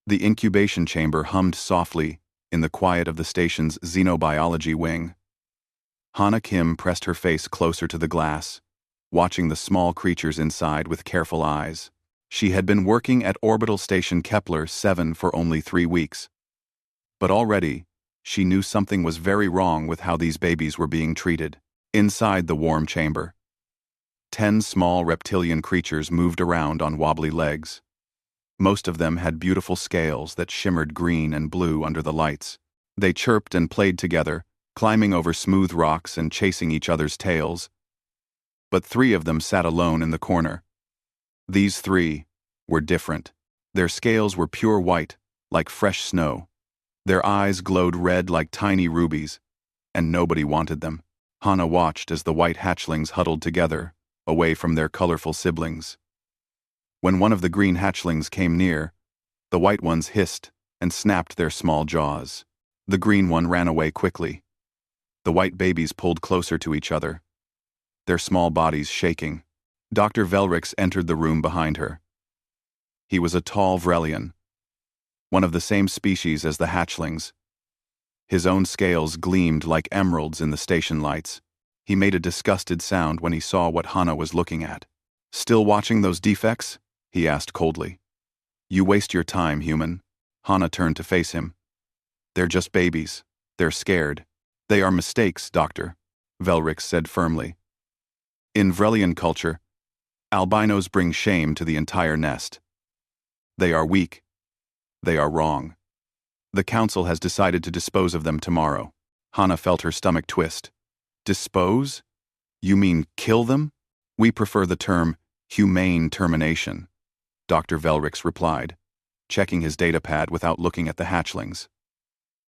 The incubation chamber hummed softly in the quiet of the station's xenobiology wing. Hana Kim pressed her face closer to the glass, watching the small creatures inside with careful eyes. She had been working at Orbital Station Kepler 7 for only 3 weeks. But already, she knew something was very wrong with how these babies were being treated. Inside the warm chamber, 10 small reptilian creatures moved around on wobbly legs. Most of them had beautiful scales that shimmered green and blue under the lights. They chirped and played together, climbing over smooth rocks and chasing each other's tails. But 3 of them sat alone in the corner. These 3 were different. Their scales were pure white, like fresh snow. Their eyes glowed red like tiny rubies, and nobody wanted them. Hana watched as the white hatchlings huddled together, away from their colorful siblings. When one of the green hatchlings came near, the white ones hissed and snapped their small jaws. The green one ran away quickly. The white babies pulled closer to each other, their small bodies shaking. Dr. Velrix entered the room behind her. He was a tall Vrelian, one of the same species as the hatchlings. His own scales gleamed like emeralds in the station lights. He made a disgusted sound when he saw what Hana was looking at. "Still watching those defects?" he asked coldly. "You waste your time, human." Hana turned to face him. "They're just babies. They're scared." "They are mistakes, Doctor," Velrix said firmly. "In Vrelian culture, albinos bring shame to the entire nest. They are weak. They are wrong. The council has decided to dispose of them tomorrow." Hana felt her stomach twist. "Dispose? You mean kill them?" "We prefer the term humane termination," Dr. Velrix replied, checking his datapad without looking at the hatchlings.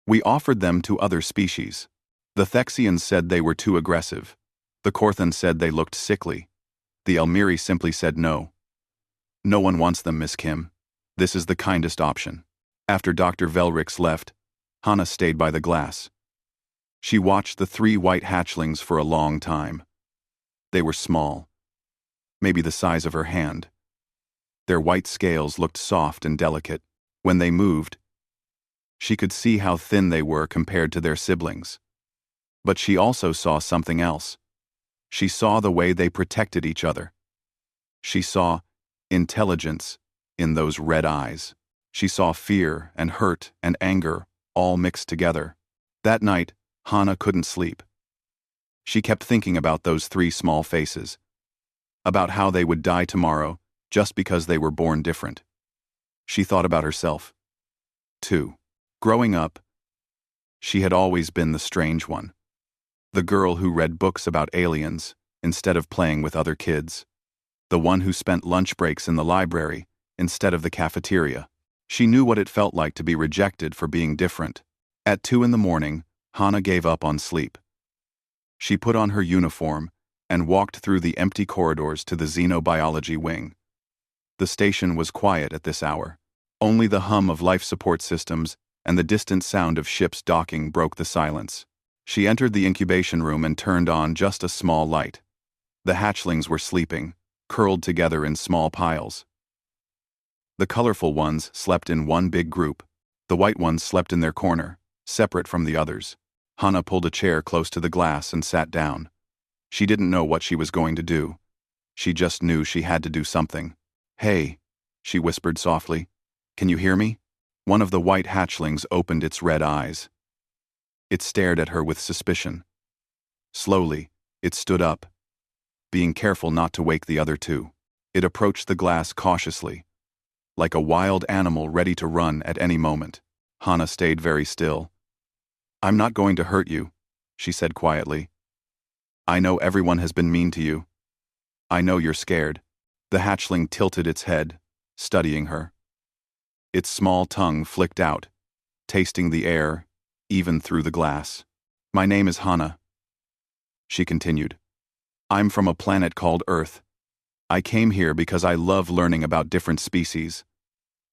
"We offered them to other species. The Thexians said they were too aggressive. The Korthans said they looked sickly. The Elmiri simply said no. No one wants them, Miss Kim. This is the kindest option." After Dr. Velrix left, Hana stayed by the glass. She watched the 3 white hatchlings for a long time. They were small, maybe the size of her hand. Their white scales looked soft and delicate. When they moved, she could see how thin they were compared to their siblings. But she also saw something else. She saw the way they protected each other. She saw intelligence in those red eyes. She saw fear and hurt and anger all mixed together. That night, Hana couldn't sleep. She kept thinking about those 3 small faces, about how they would die tomorrow just because they were born different. She thought about herself, too. Growing up, she had always been the strange one. The girl who read books about aliens instead of playing with other kids. The one who spent lunch breaks in the library instead of the cafeteria. She knew what it felt like to be rejected for being different. At 2 in the morning, Hana gave up on sleep. She put on her uniform and walked through the empty corridors to the xenobiology wing. The station was quiet at this hour. Only the hum of life support systems and the distant sound of ships docking broke the silence. She entered the incubation room and turned on just a small light. The hatchlings were sleeping, curled together in small piles. The colorful ones slept in one big group. The white ones slept in their corner, separate from the others. Hana pulled a chair close to the glass and sat down. She didn't know what she was going to do. She just knew she had to do something. "Hey," she whispered softly. "Can you hear me?" One of the white hatchlings opened its red eyes. It stared at her with suspicion. Slowly, it stood up, being careful not to wake the other 2. It approached the glass cautiously, like a wild animal ready to run at any moment. Hana stayed very still. "I'm not going to hurt you," she said quietly. "I know everyone has been mean to you. I know you're scared." The hatchling tilted its head, studying her. Its small tongue flicked out, tasting the air, even through the glass. "My name is Hana," she continued. "I'm from a planet called Earth. I came here because I love learning about different species,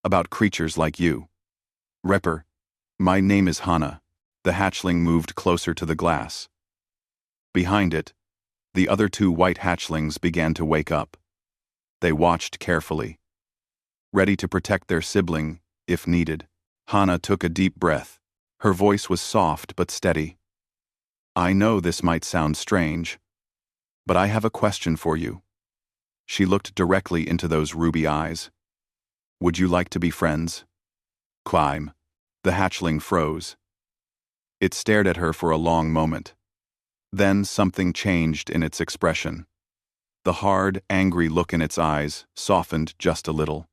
about creatures like you. Repper, my name is Hana." The hatchling moved closer to the glass. Behind it, the other 2 white hatchlings began to wake up. They watched carefully, ready to protect their sibling if needed. Hana took a deep breath. Her voice was soft but steady. I know this might sound strange, but I have a question for you. She looked directly into those ruby eyes. Would you like to be friends? Climb. The hatchling froze. It stared at her for a long moment. Then something changed in its expression. The hard, angry look in its eyes softened just a little.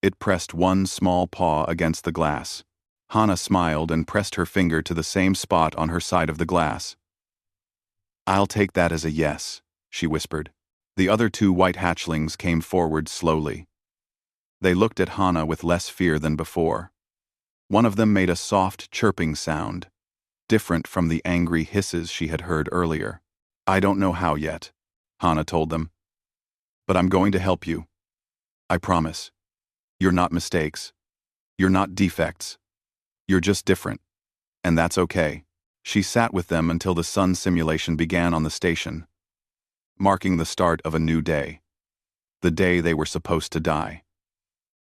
It pressed one small paw against the glass. Hana smiled and pressed her finger to the same spot on her side of the glass. I'll take that as a yes, she whispered. The other two white hatchlings came forward slowly. They looked at Hana with less fear than before. One of them made a soft, chirping sound, different from the angry hisses she had heard earlier. I don't know how yet, Hana told them. But I'm going to help you. I promise. You're not mistakes. You're not defects. You're just different. And that's okay. She sat with them until the sun simulation began on the station, marking the start of a new day. The day they were supposed to die.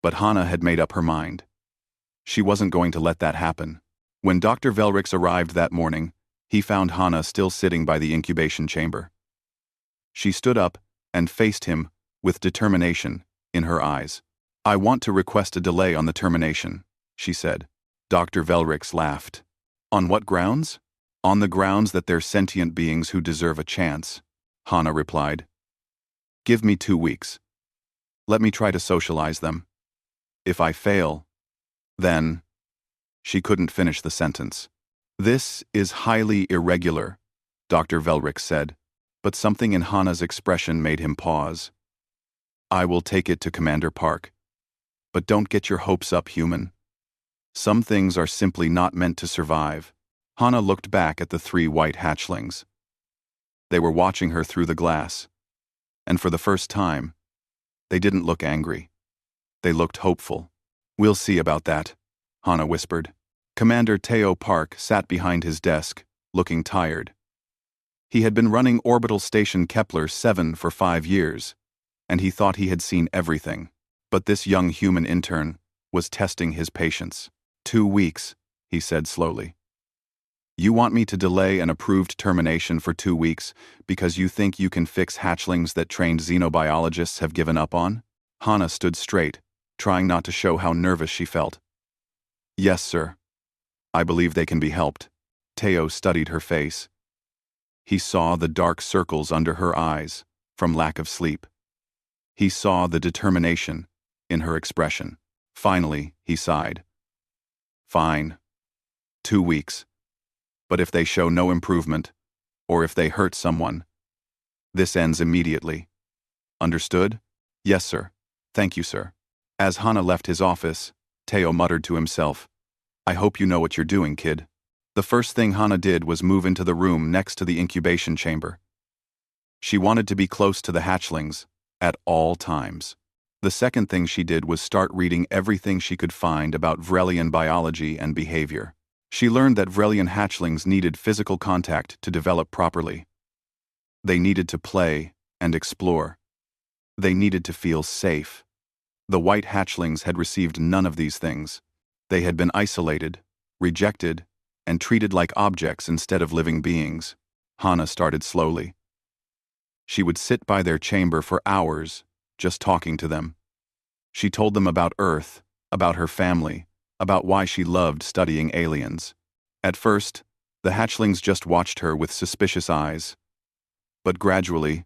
But Hana had made up her mind. She wasn't going to let that happen. When Dr. Velrix arrived that morning, he found Hana still sitting by the incubation chamber. She stood up and faced him with determination in her eyes. I want to request a delay on the termination, she said. Dr. Velrix laughed. On what grounds? On the grounds that they're sentient beings who deserve a chance, Hana replied. Give me 2 weeks. Let me try to socialize them. If I fail, then... She couldn't finish the sentence. This is highly irregular, Dr. Velrix said, but something in Hana's expression made him pause. I will take it to Commander Park. But don't get your hopes up, human. Some things are simply not meant to survive. Hana looked back at the 3 white hatchlings. They were watching her through the glass. And for the first time, they didn't look angry. They looked hopeful. We'll see about that, Hana whispered. Commander Teo Park sat behind his desk, looking tired. He had been running Orbital Station Kepler 7 for 5 years, and he thought he had seen everything. But this young human intern was testing his patience. 2 weeks, he said slowly. You want me to delay an approved termination for 2 weeks because you think you can fix hatchlings that trained xenobiologists have given up on? Hana stood straight, trying not to show how nervous she felt. Yes, sir. I believe they can be helped. Teo studied her face. He saw the dark circles under her eyes from lack of sleep. He saw the determination in her expression. Finally, he sighed. Fine. 2 weeks. But if they show no improvement, or if they hurt someone, this ends immediately. Understood? Yes, sir. Thank you, sir. As Hana left his office, Teo muttered to himself, I hope you know what you're doing, kid. The first thing Hana did was move into the room next to the incubation chamber. She wanted to be close to the hatchlings, at all times. The second thing she did was start reading everything she could find about Vrelian biology and behavior. She learned that Vrelian hatchlings needed physical contact to develop properly. They needed to play and explore. They needed to feel safe. The white hatchlings had received none of these things. They had been isolated, rejected, and treated like objects instead of living beings. Hana started slowly. She would sit by their chamber for hours, just talking to them. She told them about Earth, about her family, about why she loved studying aliens. At first, the hatchlings just watched her with suspicious eyes. But gradually,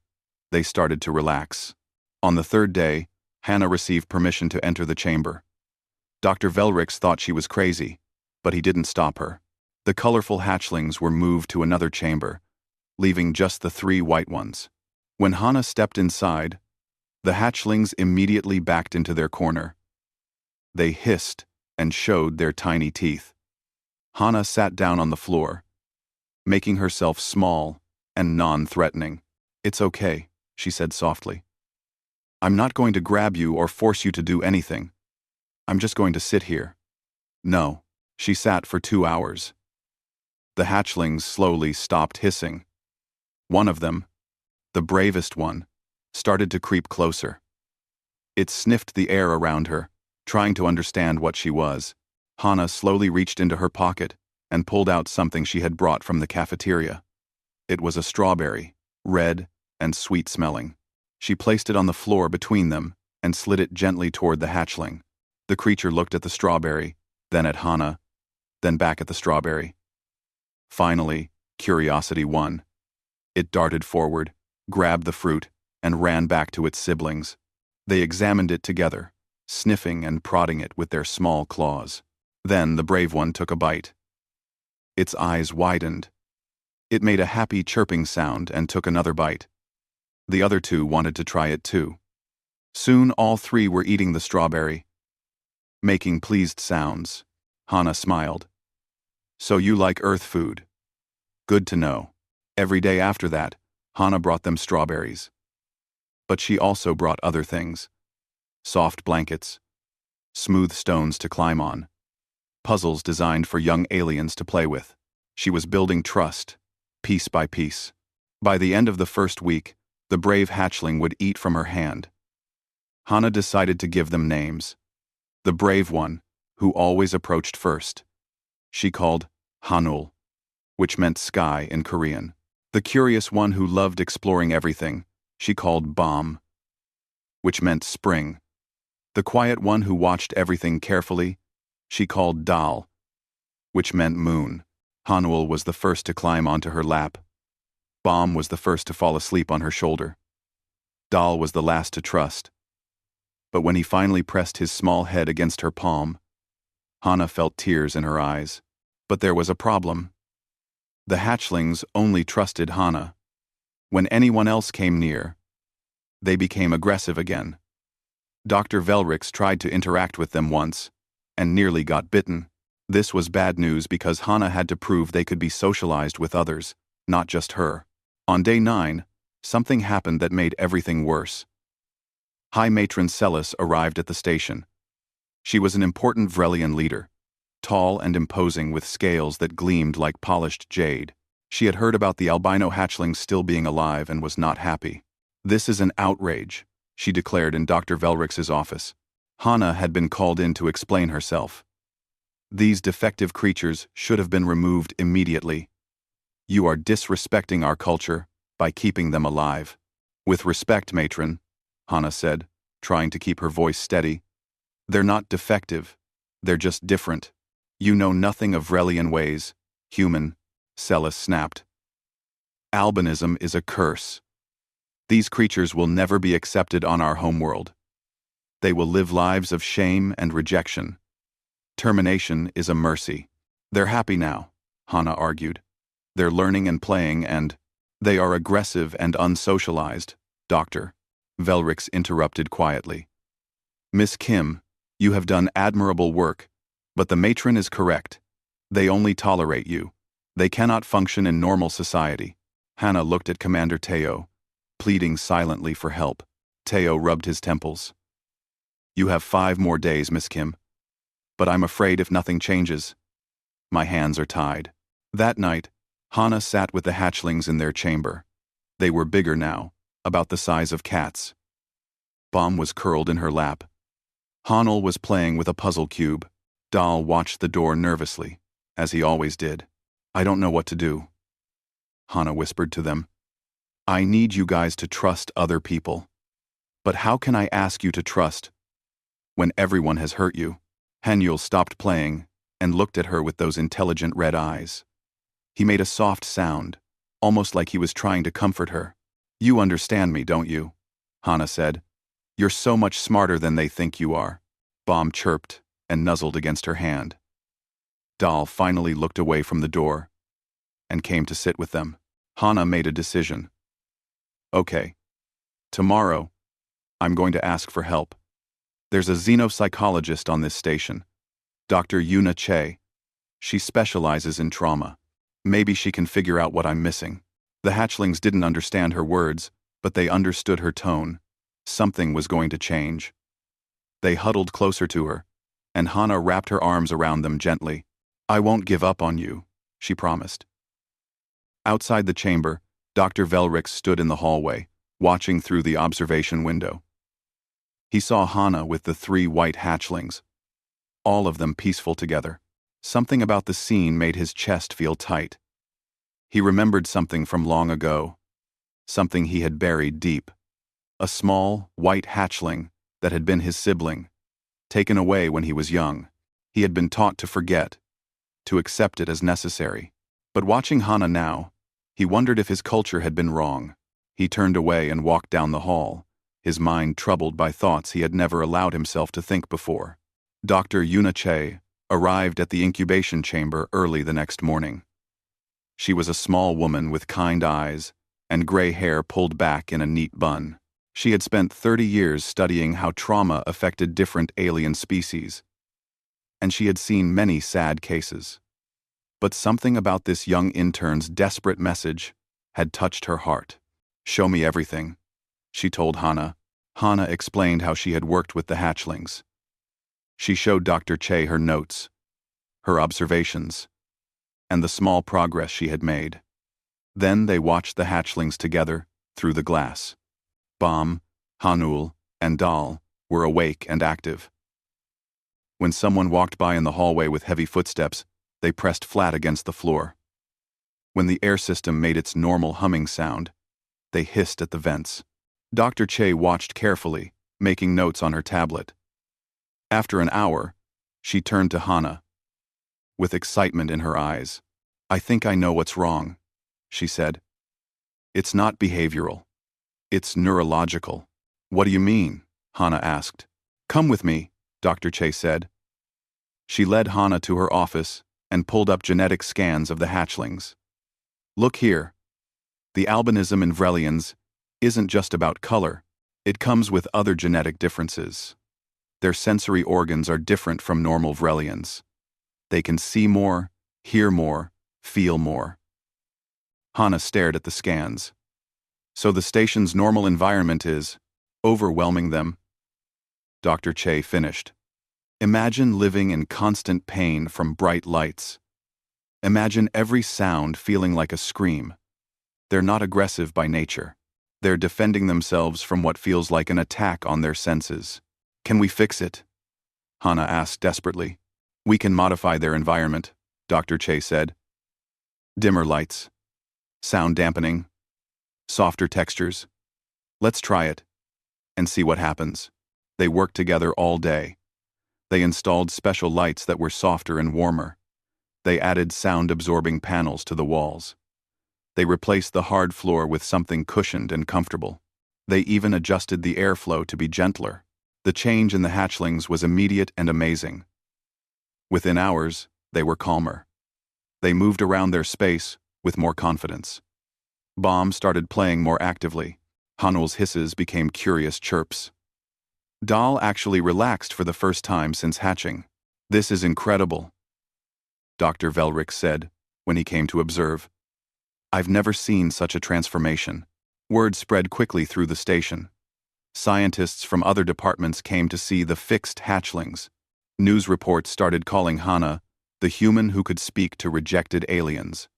they started to relax. On the 3rd day, Hana received permission to enter the chamber. Dr. Velrix thought she was crazy, but he didn't stop her. The colorful hatchlings were moved to another chamber, leaving just the 3 white ones. When Hana stepped inside, the hatchlings immediately backed into their corner. They hissed and showed their tiny teeth. Hana sat down on the floor, making herself small and non-threatening. It's okay, she said softly. I'm not going to grab you or force you to do anything. I'm just going to sit here. No, she sat for 2 hours. The hatchlings slowly stopped hissing. One of them, the bravest one, started to creep closer. It sniffed the air around her, Trying to understand what she was, Hana slowly reached into her pocket and pulled out something she had brought from the cafeteria. It was a strawberry, red and sweet-smelling. She placed it on the floor between them and slid it gently toward the hatchling. The creature looked at the strawberry, then at Hana, then back at the strawberry. Finally, curiosity won. It darted forward, grabbed the fruit, and ran back to its siblings. They examined it together, sniffing and prodding it with their small claws. Then the brave one took a bite. Its eyes widened. It made a happy chirping sound and took another bite. The other two wanted to try it too. Soon all three were eating the strawberry, making pleased sounds. Hana smiled. So you like earth food? Good to know. Every day after that, Hana brought them strawberries. But she also brought other things. Soft blankets, smooth stones to climb on, puzzles designed for young aliens to play with. She was building trust, piece by piece. By the end of the first week, the brave hatchling would eat from her hand. Hana decided to give them names. The brave one, who always approached first, she called Hanul, which meant sky in Korean. The curious one who loved exploring everything, she called Bom, which meant spring. The quiet one who watched everything carefully, she called Dal, which meant moon. Hanul was the first to climb onto her lap. Bom was the first to fall asleep on her shoulder. Dal was the last to trust. But when he finally pressed his small head against her palm, Hana felt tears in her eyes. But there was a problem. The hatchlings only trusted Hana. When anyone else came near, they became aggressive again. Dr. Velrix tried to interact with them once, and nearly got bitten. This was bad news because Hana had to prove they could be socialized with others, not just her. On day 9, something happened that made everything worse. High Matron Celis arrived at the station. She was an important Vrelian leader, tall and imposing with scales that gleamed like polished jade. She had heard about the albino hatchlings still being alive and was not happy. This is an outrage, she declared in Dr. Velrix's office. Hana had been called in to explain herself. These defective creatures should have been removed immediately. You are disrespecting our culture by keeping them alive. With respect, matron, Hana said, trying to keep her voice steady. They're not defective. They're just different. You know nothing of Vrelian ways, human, Celis snapped. Albinism is a curse. These creatures will never be accepted on our homeworld. They will live lives of shame and rejection. Termination is a mercy. They're happy now, Hana argued. They're learning and playing and they are aggressive and unsocialized, Dr. Velrix interrupted quietly. Miss Kim, you have done admirable work, but the matron is correct. They only tolerate you. They cannot function in normal society. Hana looked at Commander Teo, pleading silently for help. Teo rubbed his temples. You have 5 more days, Miss Kim. But I'm afraid if nothing changes, my hands are tied. That night, Hana sat with the hatchlings in their chamber. They were bigger now, about the size of cats. Bom was curled in her lap. Hanul was playing with a puzzle cube. Dal watched the door nervously, as he always did. I don't know what to do, Hana whispered to them. I need you guys to trust other people. But how can I ask you to trust when everyone has hurt you? Hanyul stopped playing and looked at her with those intelligent red eyes. He made a soft sound, almost like he was trying to comfort her. You understand me, don't you? Hana said. You're so much smarter than they think you are. Bom chirped and nuzzled against her hand. Dal finally looked away from the door and came to sit with them. Hana made a decision. Okay. Tomorrow, I'm going to ask for help. There's a xenopsychologist on this station, Dr. Yuna Che. She specializes in trauma. Maybe she can figure out what I'm missing. The hatchlings didn't understand her words, but they understood her tone. Something was going to change. They huddled closer to her, and Hana wrapped her arms around them gently. I won't give up on you, she promised. Outside the chamber, Dr. Velrix stood in the hallway, watching through the observation window. He saw Hana with the 3 white hatchlings, all of them peaceful together. Something about the scene made his chest feel tight. He remembered something from long ago, something he had buried deep. A small, white hatchling that had been his sibling, taken away when he was young. He had been taught to forget, to accept it as necessary. But watching Hana now, he wondered if his culture had been wrong. He turned away and walked down the hall, his mind troubled by thoughts he had never allowed himself to think before. Dr. Yunache arrived at the incubation chamber early the next morning. She was a small woman with kind eyes and gray hair pulled back in a neat bun. She had spent 30 years studying how trauma affected different alien species, and she had seen many sad cases. But something about this young intern's desperate message had touched her heart. "Show me everything," she told Hana. Hana explained how she had worked with the hatchlings. She showed Dr. Che her notes, her observations, and the small progress she had made. Then they watched the hatchlings together through the glass. Bam, Hanul, and Dal were awake and active. When someone walked by in the hallway with heavy footsteps, they pressed flat against the floor. When the air system made its normal humming sound, they hissed at the vents. Dr. Che watched carefully, making notes on her tablet. After an hour, she turned to Hana, with excitement in her eyes. "I think I know what's wrong," she said. "It's not behavioral. It's neurological." "What do you mean?" Hana asked. "Come with me," Dr. Che said. She led Hana to her office and pulled up genetic scans of the hatchlings. "Look here. The albinism in Vrelians isn't just about color. It comes with other genetic differences. Their sensory organs are different from normal Vrelians. They can see more, hear more, feel more." Hana stared at the scans. "So the station's normal environment is overwhelming them?" Dr. Che finished. "Imagine living in constant pain from bright lights. Imagine every sound feeling like a scream. They're not aggressive by nature. They're defending themselves from what feels like an attack on their senses. Can we fix it?" Hana asked desperately. "We can modify their environment," Dr. Che said. "Dimmer lights, sound dampening, softer textures. Let's try it and see what happens." They worked together all day. They installed special lights that were softer and warmer. They added sound-absorbing panels to the walls. They replaced the hard floor with something cushioned and comfortable. They even adjusted the airflow to be gentler. The change in the hatchlings was immediate and amazing. Within hours, they were calmer. They moved around their space with more confidence. Bomb started playing more actively. Hanul's hisses became curious chirps. Dal actually relaxed for the first time since hatching. "This is incredible," Dr. Velric said when he came to observe. "I've never seen such a transformation." Word spread quickly through the station. Scientists from other departments came to see the fixed hatchlings. News reports started calling Hana the human who could speak to rejected aliens.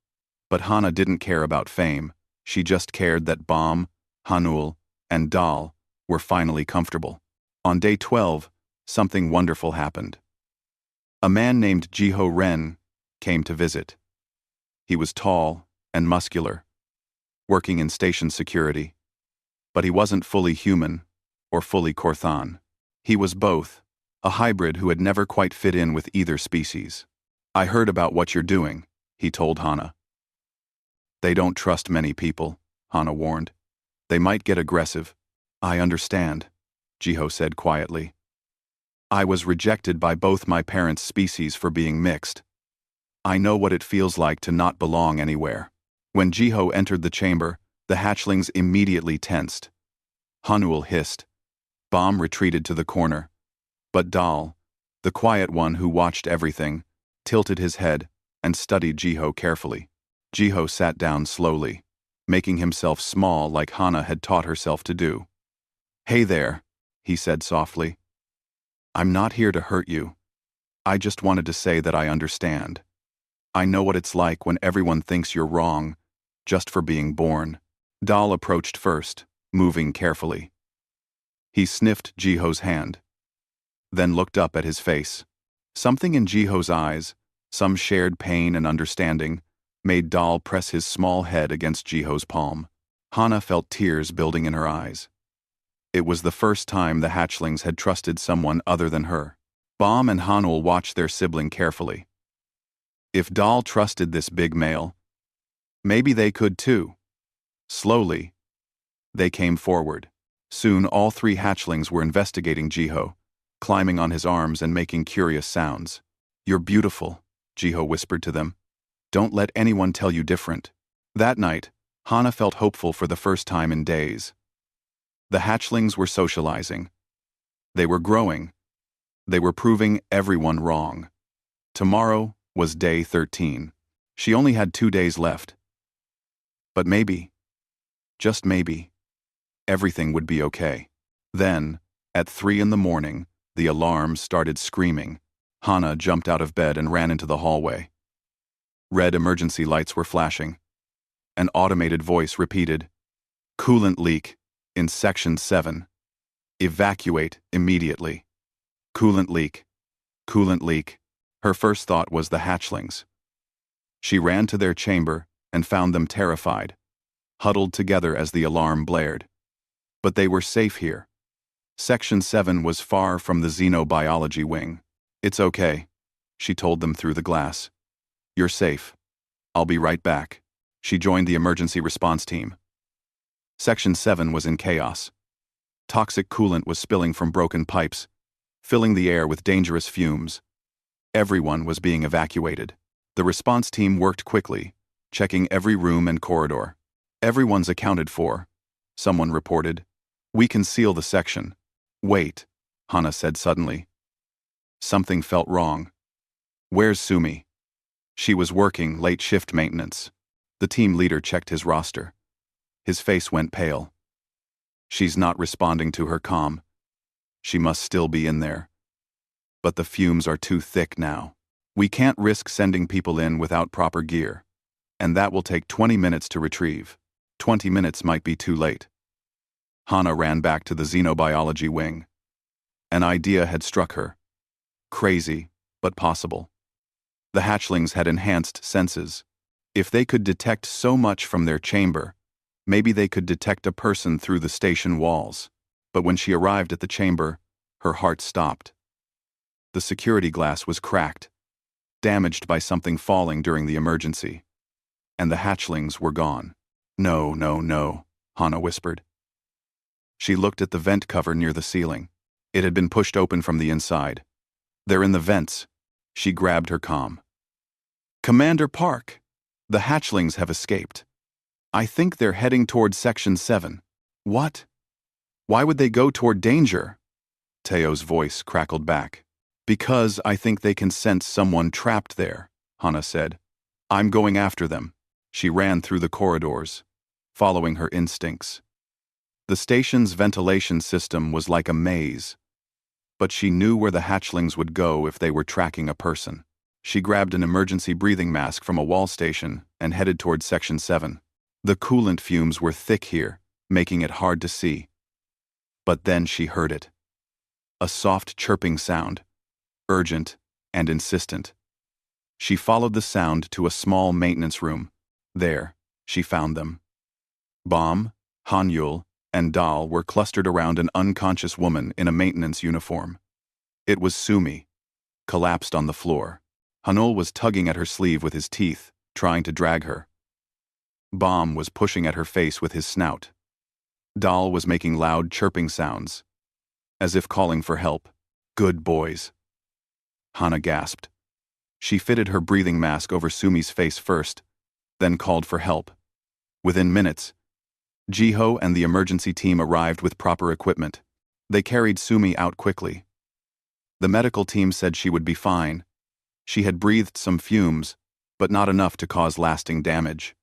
But Hana didn't care about fame. She just cared that Bam, Hanul, and Dal were finally comfortable. On day 12, something wonderful happened. A man named Jiho Ren came to visit. He was tall and muscular, working in station security. But he wasn't fully human or fully Korthan. He was both, a hybrid who had never quite fit in with either species. "I heard about what you're doing," he told Hana. "They don't trust many people," Hana warned. "They might get aggressive." "I understand," Jiho said quietly. "I was rejected by both my parents' species for being mixed. I know what it feels like to not belong anywhere." When Jiho entered the chamber, the hatchlings immediately tensed. Hanul hissed. Bam retreated to the corner. But Dal, the quiet one who watched everything, tilted his head and studied Jiho carefully. Jiho sat down slowly, making himself small like Hana had taught herself to do. "Hey there," he said softly. "I'm not here to hurt you. I just wanted to say that I understand. I know what it's like when everyone thinks you're wrong, just for being born." Dal approached first, moving carefully. He sniffed Jiho's hand, then looked up at his face. Something in Jiho's eyes, some shared pain and understanding, made Dal press his small head against Jiho's palm. Hana felt tears building in her eyes. It was the first time the hatchlings had trusted someone other than her. Bom and Hanul watched their sibling carefully. If Dal trusted this big male, maybe they could too. Slowly, they came forward. Soon all three hatchlings were investigating Jiho, climbing on his arms and making curious sounds. "You're beautiful," Jiho whispered to them. "Don't let anyone tell you different." That night, Hana felt hopeful for the first time in days. The hatchlings were socializing. They were growing. They were proving everyone wrong. Tomorrow was day 13. She only had 2 days left. But maybe, just maybe, everything would be okay. Then, at 3 in the morning, the alarm started screaming. Hana jumped out of bed and ran into the hallway. Red emergency lights were flashing. An automated voice repeated, "Coolant leak in Section 7. Evacuate immediately. Coolant leak. Coolant leak." Her first thought was the hatchlings. She ran to their chamber and found them terrified, huddled together as the alarm blared. But they were safe here. Section 7 was far from the xenobiology wing. "It's okay," she told them through the glass. "You're safe. I'll be right back." She joined the emergency response team. Section 7 was in chaos. Toxic coolant was spilling from broken pipes, filling the air with dangerous fumes. Everyone was being evacuated. The response team worked quickly, checking every room and corridor. "Everyone's accounted for," someone reported. "We can seal the section." "Wait," Hana said suddenly. Something felt wrong. "Where's Sumi?" She was working late shift maintenance. The team leader checked his roster. His face went pale. "She's not responding to her comm. She must still be in there. But the fumes are too thick now. We can't risk sending people in without proper gear. And that will take 20 minutes to retrieve. 20 minutes might be too late." Hana ran back to the xenobiology wing. An idea had struck her. Crazy, but possible. The hatchlings had enhanced senses. If they could detect so much from their chamber, maybe they could detect a person through the station walls. But when she arrived at the chamber, her heart stopped. The security glass was cracked, damaged by something falling during the emergency. And the hatchlings were gone. "No, no, no," Hana whispered. She looked at the vent cover near the ceiling. It had been pushed open from the inside. "They're in the vents." She grabbed her comm. "Commander Park, the hatchlings have escaped. I think they're heading toward Section 7. "What? Why would they go toward danger?" Teo's voice crackled back. "Because I think they can sense someone trapped there," Hana said. "I'm going after them." She ran through the corridors, following her instincts. The station's ventilation system was like a maze, but she knew where the hatchlings would go if they were tracking a person. She grabbed an emergency breathing mask from a wall station and headed toward Section 7. The coolant fumes were thick here, making it hard to see. But then she heard it. A soft chirping sound, urgent and insistent. She followed the sound to a small maintenance room. There, she found them. Bom, Hanyul, and Dal were clustered around an unconscious woman in a maintenance uniform. It was Sumi, collapsed on the floor. Hanul was tugging at her sleeve with his teeth, trying to drag her. Bom was pushing at her face with his snout. Dal was making loud chirping sounds, as if calling for help. "Good boys." Hana gasped. She fitted her breathing mask over Sumi's face first, then called for help. Within minutes, Jiho and the emergency team arrived with proper equipment. They carried Sumi out quickly. The medical team said she would be fine. She had breathed some fumes, but not enough to cause lasting damage.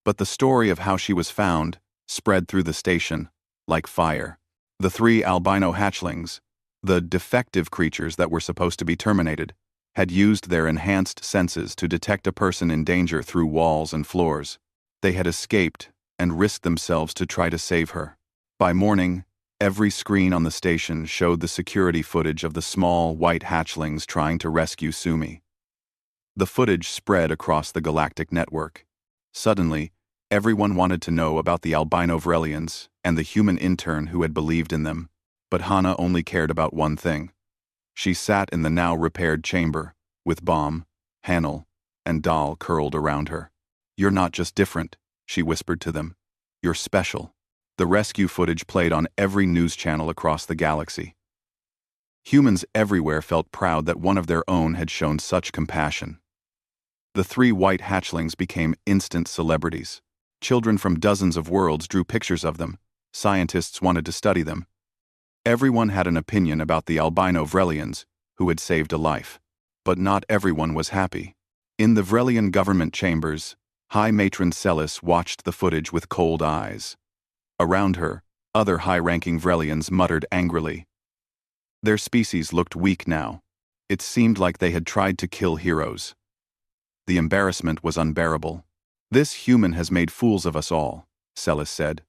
But the story of how she was found spread through the station, like fire. The 3 albino hatchlings, the defective creatures that were supposed to be terminated, had used their enhanced senses to detect a person in danger through walls and floors. They had escaped and risked themselves to try to save her. By morning, Every screen on the station showed the security footage of the small, white hatchlings trying to rescue Sumi. The footage spread across the galactic network. Suddenly, everyone wanted to know about the albino Vrelians and the human intern who had believed in them, but Hana only cared about one thing. She sat in the now-repaired chamber, with Bomb, Hanel, and Dal curled around her. "You're not just different," she whispered to them. "You're special." The rescue footage played on every news channel across the galaxy. Humans everywhere felt proud that one of their own had shown such compassion. The 3 white hatchlings became instant celebrities. Children from dozens of worlds drew pictures of them. Scientists wanted to study them. Everyone had an opinion about the albino Vrelians, who had saved a life. But not everyone was happy. In the Vrelian government chambers, High Matron Celis watched the footage with cold eyes. Around her, other high-ranking Vrelians muttered angrily. Their species looked weak now. It seemed like they had tried to kill heroes. The embarrassment was unbearable. "This human has made fools of us all," Celis said.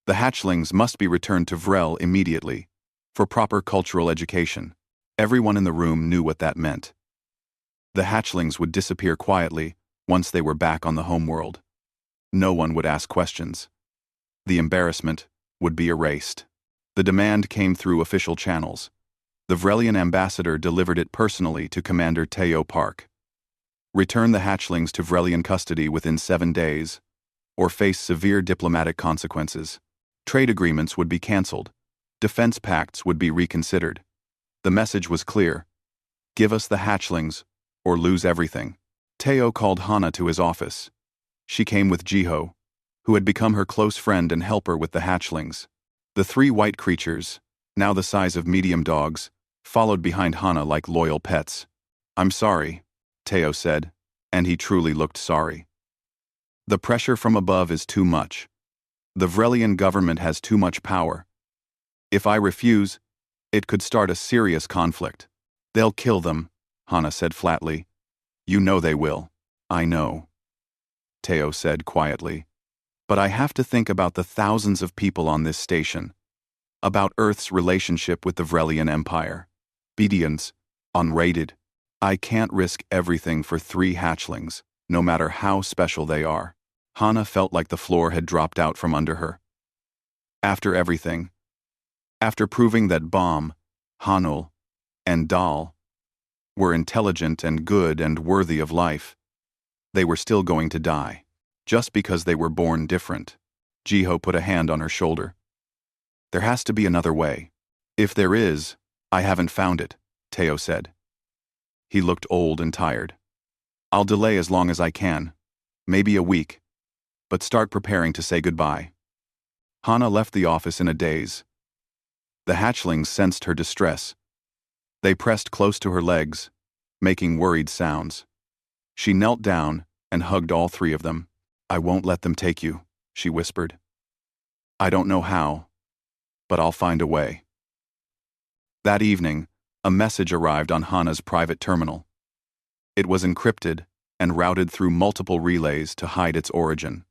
"The hatchlings must be returned to Vrel immediately, for proper cultural education." Everyone in the room knew what that meant. The hatchlings would disappear quietly once they were back on the homeworld. No one would ask questions. The embarrassment would be erased. The demand came through official channels. The Vrelian ambassador delivered it personally to Commander Teo Park. Return the hatchlings to Vrelian custody within 7 days, or face severe diplomatic consequences. Trade agreements would be cancelled. Defense pacts would be reconsidered. The message was clear. Give us the hatchlings, or lose everything. Teo called Hana to his office. She came with Jiho, who had become her close friend and helper with the hatchlings. The 3 white creatures, now the size of medium dogs, followed behind Hana like loyal pets. "I'm sorry," Teo said, and he truly looked sorry. "The pressure from above is too much. The Vrelian government has too much power. If I refuse, it could start a serious conflict." "They'll kill them," Hana said flatly. "You know they will." "I know," Teo said quietly. "But I have to think about the thousands of people on this station, about Earth's relationship with the Vrelian Empire. Bedians, unrated. I can't risk everything for 3 hatchlings, no matter how special they are." Hana felt like the floor had dropped out from under her. After everything, after proving that Bomb, Hanul, and Dal were intelligent and good and worthy of life, they were still going to die, just because they were born different. Jiho put a hand on her shoulder. "There has to be another way." "If there is, I haven't found it," Teo said. He looked old and tired. "I'll delay as long as I can, maybe a week, but start preparing to say goodbye." Hana left the office in a daze. The hatchlings sensed her distress. They pressed close to her legs, making worried sounds. She knelt down and hugged all 3 of them. "I won't let them take you," she whispered. "I don't know how, but I'll find a way." That evening, a message arrived on Hana's private terminal. It was encrypted and routed through multiple relays to hide its origin.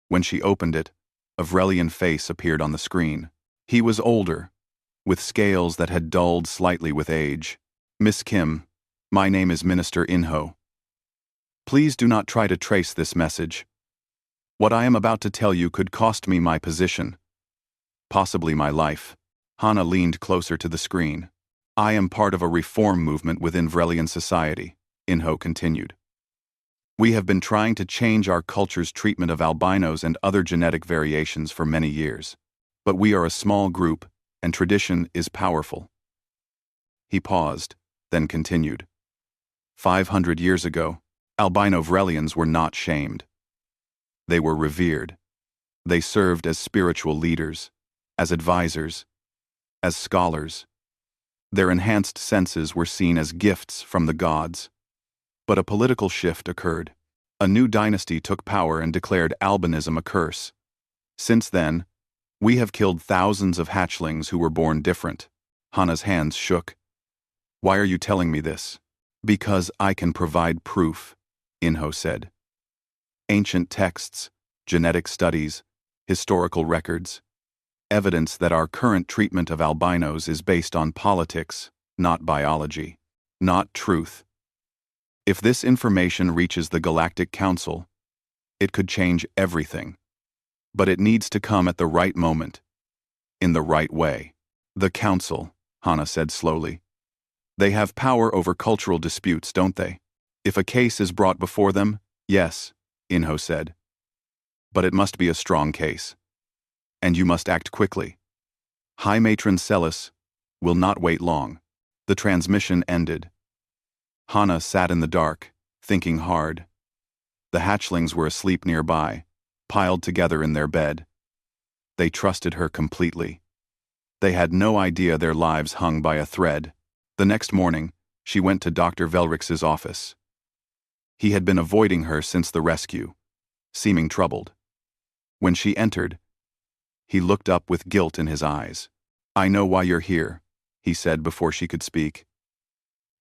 When she opened it, a Vrelian face appeared on the screen. He was older, with scales that had dulled slightly with age. "Miss Kim, my name is Minister Inho. Please do not try to trace this message. What I am about to tell you could cost me my position, possibly my life." Hana leaned closer to the screen. "I am part of a reform movement within Vrelian society," Inho continued. "We have been trying to change our culture's treatment of albinos and other genetic variations for many years. But we are a small group, and tradition is powerful." He paused, then continued. 500 years ago, albino Vrelians were not shamed. They were revered. They served as spiritual leaders, as advisors, as scholars. Their enhanced senses were seen as gifts from the gods. But a political shift occurred. A new dynasty took power and declared albinism a curse. Since then, we have killed thousands of hatchlings who were born different. Hana's hands shook. "Why are you telling me this?" "Because I can provide proof," Inho said. "Ancient texts, genetic studies, historical records. evidence that our current treatment of albinos is based on politics, not biology, not truth. If this information reaches the Galactic Council, it could change everything. But it needs to come at the right moment, in the right way. The Council, Hana said slowly. They have power over cultural disputes, don't they? If a case is brought before them, yes, Inho said. But it must be a strong case. And you must act quickly. High Matron Celis will not wait long. The transmission ended. Hana sat in the dark, thinking hard. The hatchlings were asleep nearby, piled together in their bed. They trusted her completely. They had no idea their lives hung by a thread. The next morning, she went to Dr. Velrix's office. He had been avoiding her since the rescue, seeming troubled. When she entered, he looked up with guilt in his eyes. "I know why you're here," he said before she could speak.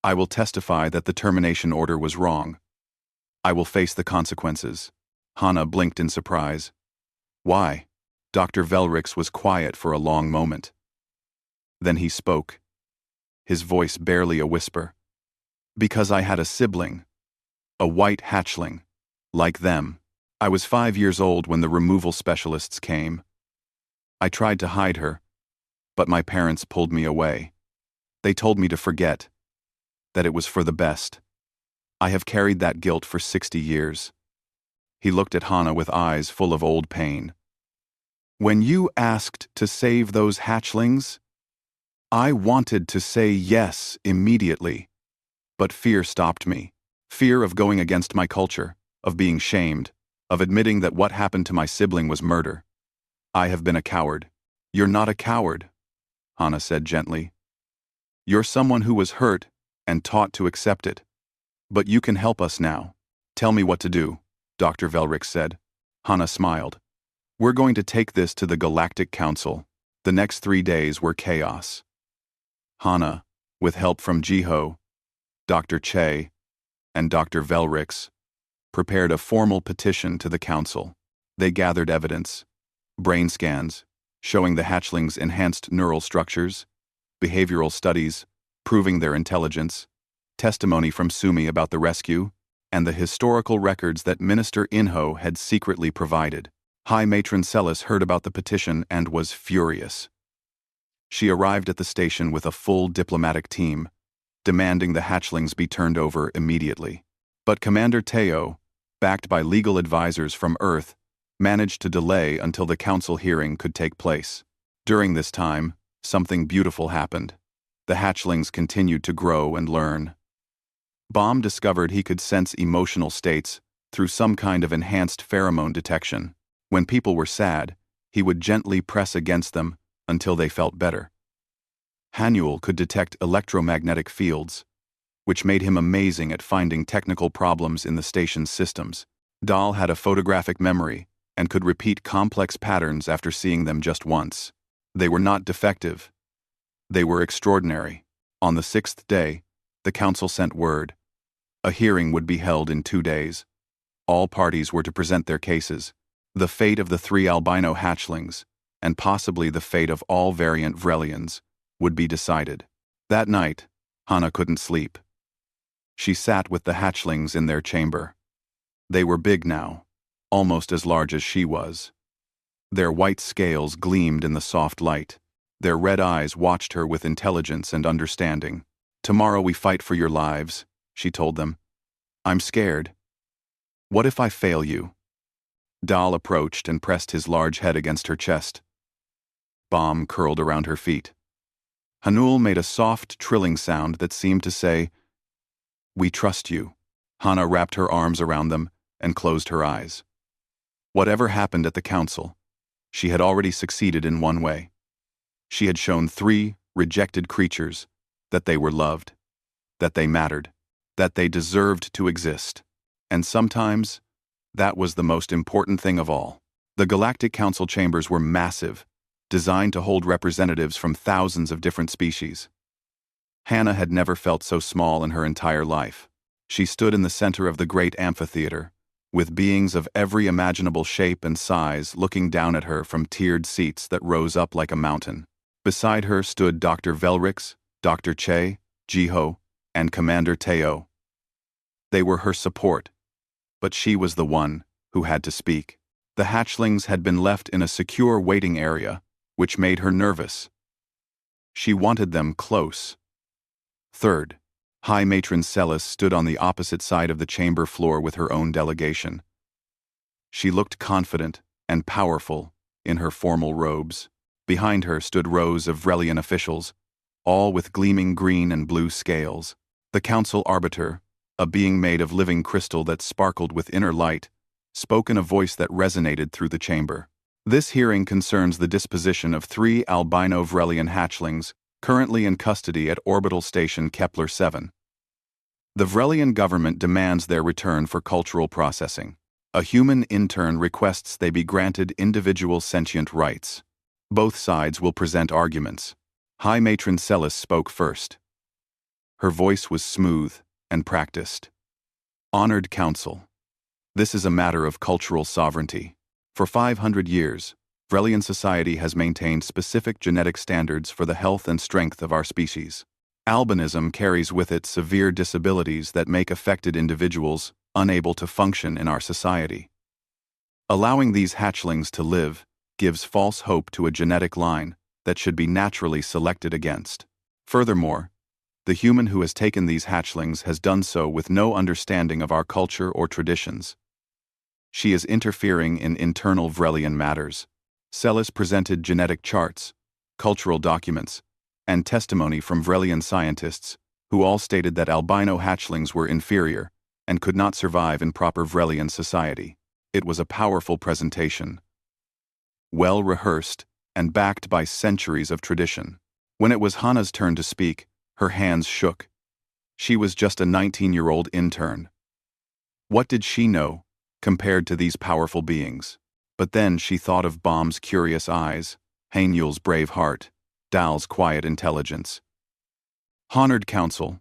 "I will testify that the termination order was wrong. I will face the consequences." Hana blinked in surprise. "Why?" Dr. Velrix was quiet for a long moment. Then he spoke, his voice barely a whisper. "Because I had a sibling, a white hatchling, like them. I was 5 years old when the removal specialists came. I tried to hide her, but my parents pulled me away. They told me to forget, that it was for the best. I have carried that guilt for 60 years. He looked at Hana with eyes full of old pain. "When you asked to save those hatchlings, I wanted to say yes immediately, but fear stopped me. Fear of going against my culture, of being shamed, of admitting that what happened to my sibling was murder. I have been a coward." "You're not a coward," Hana said gently. "You're someone who was hurt and taught to accept it. But you can help us now." "Tell me what to do," Dr. Velrix said. Hana smiled. "We're going to take this to the Galactic Council." The next 3 days were chaos. Hana, with help from Jiho, Dr. Che, and Dr. Velrix, prepared a formal petition to the council. They gathered evidence, brain scans, showing the hatchlings' enhanced neural structures, behavioral studies, proving their intelligence, testimony from Sumi about the rescue, and the historical records that Minister Inho had secretly provided. High Matron Celis heard about the petition and was furious. She arrived at the station with a full diplomatic team, demanding the hatchlings be turned over immediately. But Commander Teo, backed by legal advisors from Earth, managed to delay until the council hearing could take place. During this time, something beautiful happened. The hatchlings continued to grow and learn. Baum discovered he could sense emotional states through some kind of enhanced pheromone detection. When people were sad, he would gently press against them until they felt better. Hanuel could detect electromagnetic fields, which made him amazing at finding technical problems in the station's systems. Dahl had a photographic memory and could repeat complex patterns after seeing them just once. They were not defective. They were extraordinary. On the 6th day, the council sent word. A hearing would be held in 2 days. All parties were to present their cases. The fate of the 3 albino hatchlings, and possibly the fate of all variant Vrelians, would be decided. That night, Hana couldn't sleep. She sat with the hatchlings in their chamber. They were big now, almost as large as she was. Their white scales gleamed in the soft light. Their red eyes watched her with intelligence and understanding. "Tomorrow we fight for your lives," she told them. "I'm scared. What if I fail you?" Dahl approached and pressed his large head against her chest. Baum curled around her feet. Hanuel made a soft, trilling sound that seemed to say, "We trust you." Hana wrapped her arms around them and closed her eyes. Whatever happened at the council, she had already succeeded in one way. She had shown 3 rejected creatures that they were loved, that they mattered, that they deserved to exist. And sometimes, that was the most important thing of all. The Galactic Council chambers were massive, designed to hold representatives from thousands of different species. Hana had never felt so small in her entire life. She stood in the center of the great amphitheater, with beings of every imaginable shape and size looking down at her from tiered seats that rose up like a mountain. Beside her stood Dr. Velrix, Dr. Che, Jiho, and Commander Teo. They were her support, but she was the one who had to speak. The hatchlings had been left in a secure waiting area, which made her nervous. She wanted them close. Third, High Matron Celis stood on the opposite side of the chamber floor with her own delegation. She looked confident and powerful in her formal robes. Behind her stood rows of Vrelian officials, all with gleaming green and blue scales. The council arbiter, a being made of living crystal that sparkled with inner light, spoke in a voice that resonated through the chamber. This hearing concerns the disposition of 3 albino Vrelian hatchlings currently in custody at orbital station Kepler 7. The Vrelian government demands their return for cultural processing. A human intern requests they be granted individual sentient rights. Both sides will present arguments. High Matron Celis spoke first. Her voice was smooth and practiced. Honored Council, this is a matter of cultural sovereignty. For 500 years, Vrelian society has maintained specific genetic standards for the health and strength of our species. Albinism carries with it severe disabilities that make affected individuals unable to function in our society. Allowing these hatchlings to live gives false hope to a genetic line that should be naturally selected against. Furthermore, the human who has taken these hatchlings has done so with no understanding of our culture or traditions. She is interfering in internal Vrelian matters. Celis presented genetic charts, cultural documents, and testimony from Vrelian scientists, who all stated that albino hatchlings were inferior and could not survive in proper Vrelian society. It was a powerful presentation, well rehearsed and backed by centuries of tradition. When it was Hana's turn to speak, her hands shook. She was just a 19-year-old intern. What did she know compared to these powerful beings? But then she thought of Baum's curious eyes, Haniul's brave heart, Dal's quiet intelligence. Honored Council,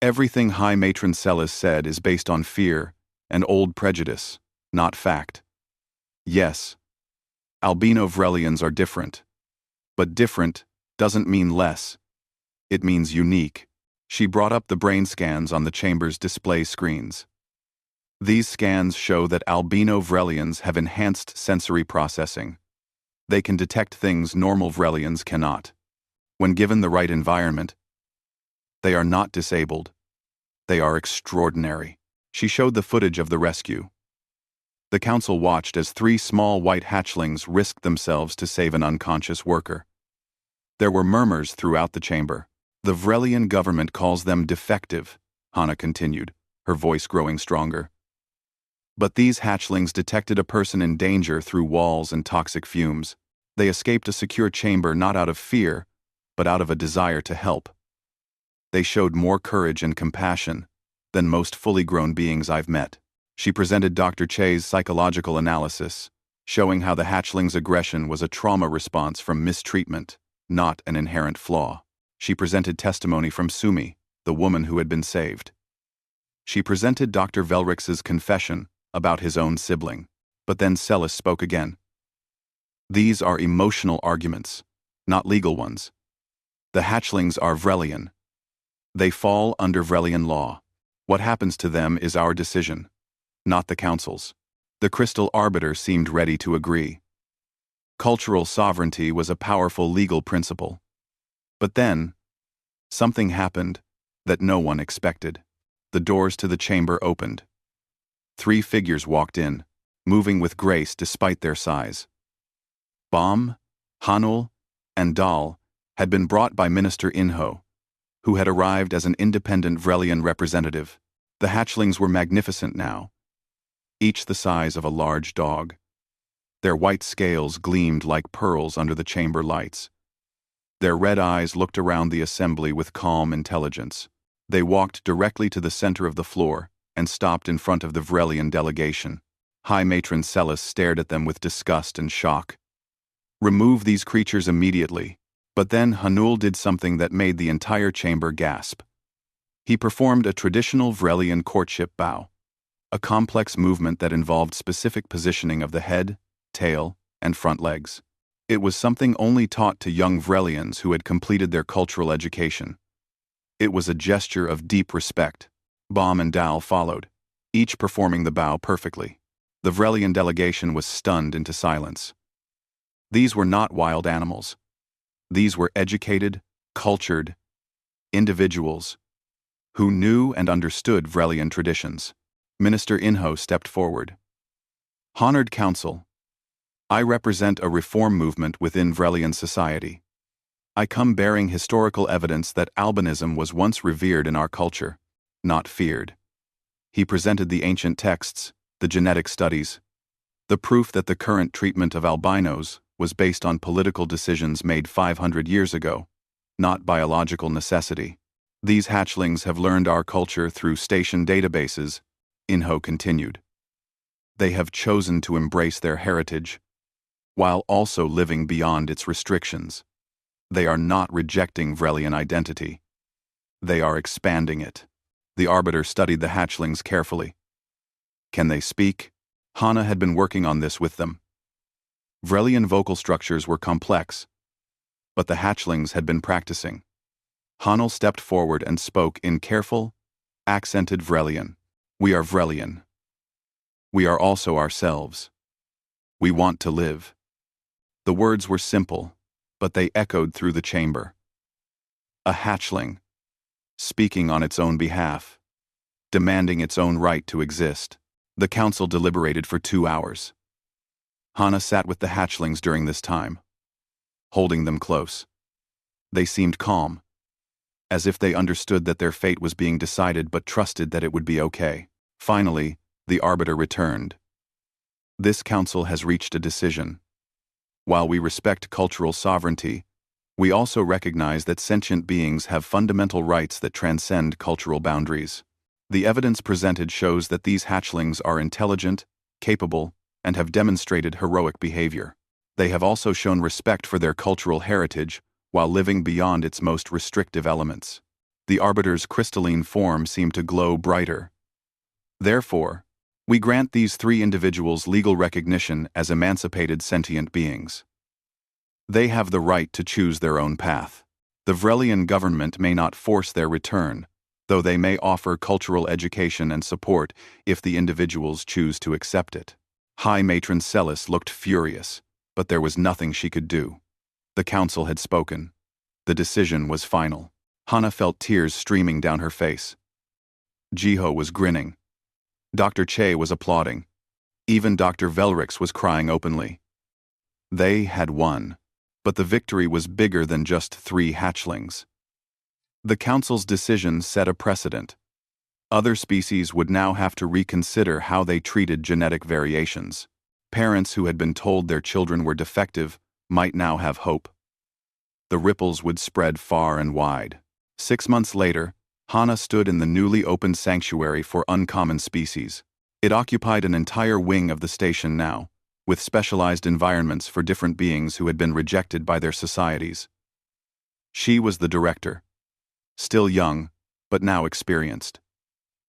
everything High Matron Celis said is based on fear and old prejudice, not fact. Yes, albino Vrelians are different. But different doesn't mean less. It means unique. She brought up the brain scans on the chamber's display screens. These scans show that albino Vrelians have enhanced sensory processing. They can detect things normal Vrelians cannot. When given the right environment, they are not disabled. They are extraordinary. She showed the footage of the rescue. The council watched as 3 small white hatchlings risked themselves to save an unconscious worker. There were murmurs throughout the chamber. The Vrelian government calls them defective, Hana continued, her voice growing stronger. But these hatchlings detected a person in danger through walls and toxic fumes. They escaped a secure chamber not out of fear, but out of a desire to help. They showed more courage and compassion than most fully grown beings I've met. She presented Dr. Che's psychological analysis, showing how the hatchling's aggression was a trauma response from mistreatment, not an inherent flaw. She presented testimony from Sumi, the woman who had been saved. She presented Dr. Velrix's confession about his own sibling. But then Celis spoke again. These are emotional arguments, not legal ones. The hatchlings are Vrelian. They fall under Vrelian law. What happens to them is our decision, not the council's. The crystal arbiter seemed ready to agree. Cultural sovereignty was a powerful legal principle. But then, something happened that no one expected. The doors to the chamber opened. 3 figures walked in, moving with grace despite their size. Baum, Hanul, and Dal had been brought by Minister Inho, who had arrived as an independent Vrelian representative. The hatchlings were magnificent now, each the size of a large dog. Their white scales gleamed like pearls under the chamber lights. Their red eyes looked around the assembly with calm intelligence. They walked directly to the center of the floor and stopped in front of the Vrelian delegation. High Matron Celis stared at them with disgust and shock. Remove these creatures immediately. But then Hanul did something that made the entire chamber gasp. He performed a traditional Vrelian courtship bow. a complex movement that involved specific positioning of the head, tail, and front legs. It was something only taught to young Vrelians who had completed their cultural education. It was a gesture of deep respect. Baum and Dal followed, each performing the bow perfectly. The Vrelian delegation was stunned into silence. These were not wild animals. These were educated, cultured individuals who knew and understood Vrelian traditions. Minister Inho stepped forward. Honored Council, I represent a reform movement within Vrelian society. I come bearing historical evidence that albinism was once revered in our culture, not feared. He presented the ancient texts, the genetic studies, the proof that the current treatment of albinos was based on political decisions made 500 years ago, not biological necessity. These hatchlings have learned our culture through station databases, Inho continued. They have chosen to embrace their heritage, while also living beyond its restrictions. They are not rejecting Vrelian identity. They are expanding it. The Arbiter studied the hatchlings carefully. Can they speak? Hana had been working on this with them. Vrelian vocal structures were complex, but the hatchlings had been practicing. Hanel stepped forward and spoke in careful, accented Vrelian. We are Vrelian. We are also ourselves. We want to live. The words were simple, but they echoed through the chamber. A hatchling, speaking on its own behalf, demanding its own right to exist. The council deliberated for 2 hours. Hana sat with the hatchlings during this time, holding them close. They seemed calm, as if they understood that their fate was being decided but trusted that it would be okay. Finally, the Arbiter returned. This council has reached a decision. While we respect cultural sovereignty, we also recognize that sentient beings have fundamental rights that transcend cultural boundaries. The evidence presented shows that these hatchlings are intelligent, capable, and have demonstrated heroic behavior. They have also shown respect for their cultural heritage while living beyond its most restrictive elements. The Arbiter's crystalline form seemed to glow brighter. Therefore, we grant these 3 individuals legal recognition as emancipated sentient beings. They have the right to choose their own path. The Vrelian government may not force their return, though they may offer cultural education and support if the individuals choose to accept it. High Matron Celis looked furious, but there was nothing she could do. The council had spoken. The decision was final. Hana felt tears streaming down her face. Jiho was grinning. Dr. Che was applauding. Even Dr. Velrix was crying openly. They had won, but the victory was bigger than just 3 hatchlings. The council's decision set a precedent. Other species would now have to reconsider how they treated genetic variations. Parents who had been told their children were defective might now have hope. The ripples would spread far and wide. 6 months later, Hana stood in the newly opened sanctuary for uncommon species. It occupied an entire wing of the station now, with specialized environments for different beings who had been rejected by their societies. She was the director. Still young, but now experienced.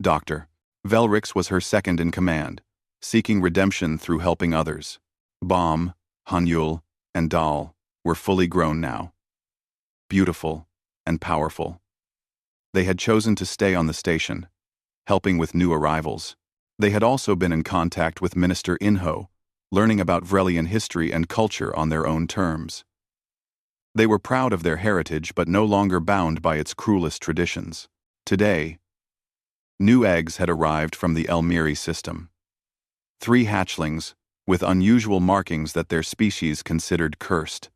Dr. Velrix was her second in command, seeking redemption through helping others. Baum, Hanyul, and Dal were fully grown now. Beautiful and powerful. They had chosen to stay on the station, helping with new arrivals. They had also been in contact with Minister Inho, learning about Vrelian history and culture on their own terms. They were proud of their heritage but no longer bound by its cruelest traditions. Today, new eggs had arrived from the Elmiri system. 3 hatchlings, with unusual markings that their species considered cursed.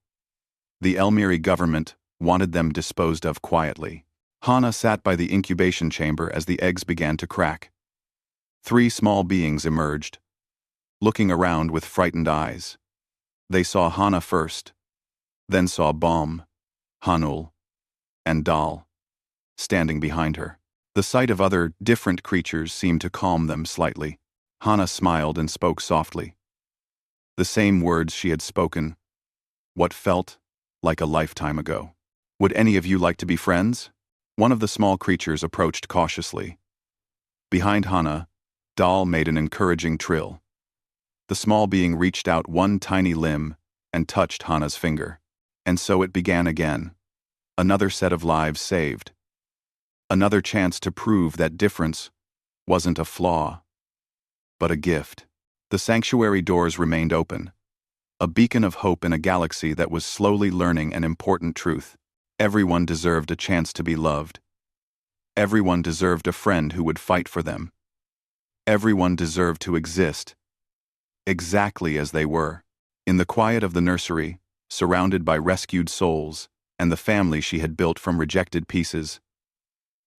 The Elmiri government wanted them disposed of quietly. Hana sat by the incubation chamber as the eggs began to crack. 3 small beings emerged, looking around with frightened eyes. They saw Hana first, then saw Baum, Hanul, and Dal, standing behind her. The sight of other, different creatures seemed to calm them slightly. Hana smiled and spoke softly. The same words she had spoken, what felt like a lifetime ago. Would any of you like to be friends? One of the small creatures approached cautiously. Behind Hana, Dal made an encouraging trill. The small being reached out one tiny limb and touched Hana's finger. And so it began again. Another set of lives saved. Another chance to prove that difference wasn't a flaw, but a gift. The sanctuary doors remained open, a beacon of hope in a galaxy that was slowly learning an important truth. Everyone deserved a chance to be loved. Everyone deserved a friend who would fight for them. Everyone deserved to exist, exactly as they were. In the quiet of the nursery, surrounded by rescued souls and the family she had built from rejected pieces,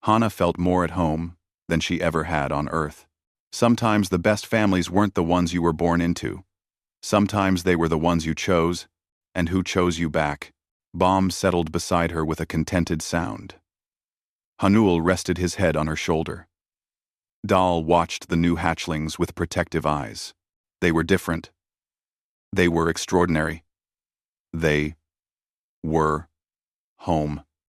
Hana felt more at home than she ever had on Earth. Sometimes the best families weren't the ones you were born into. Sometimes they were the ones you chose, and who chose you back. Bomb settled beside her with a contented sound. Hanul rested his head on her shoulder. Dal watched the new hatchlings with protective eyes. They were different. They were extraordinary. They were home.